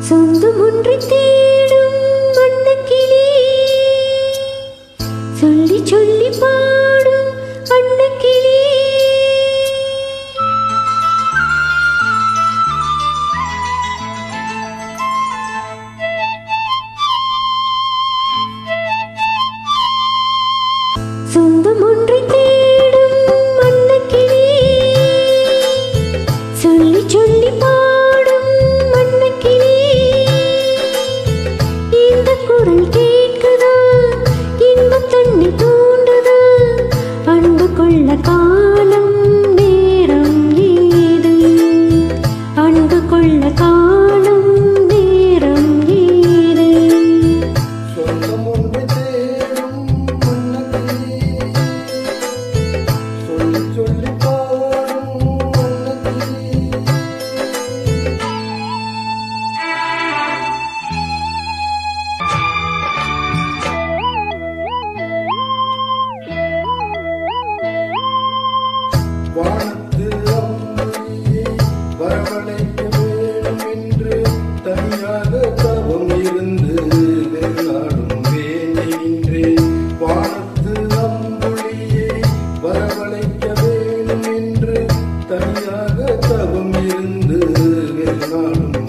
சொந்தம் ஒன்றை தேடும் அன்னக்கிளி, சொல்லி சொல்லி பாடும் அன்னக்கிளி. சொந்தம் ஒன்றை தேடும் அன்னக்கிளி, சொல்லி சொல்லி பாடும் அன்னக்கிளி. இந்த குரல் கேட்குதா, இன்பத் தண்ணி தூண்டுதா, அன்பு கொள்ள காலம் நேரம் ஏது, அன்பு கொள்ள காலம் நேரம் ஏது. சொந்தம் ஒன்றை தேடும் அன்னக்கிளி, சொல்லி சொல்லி பாடும் அன்னக்கிளி. வானத்து அம்பிகையை வரவழைக்க வேணும் என்று தனியாக தவம் இருந்து வெறுநாடும் வேண்டி நின்றேன். வானத்து அம்புலியை வரவழைக்க வேணும் என்று தனியாக தவம் இருந்து வெறுநாடும்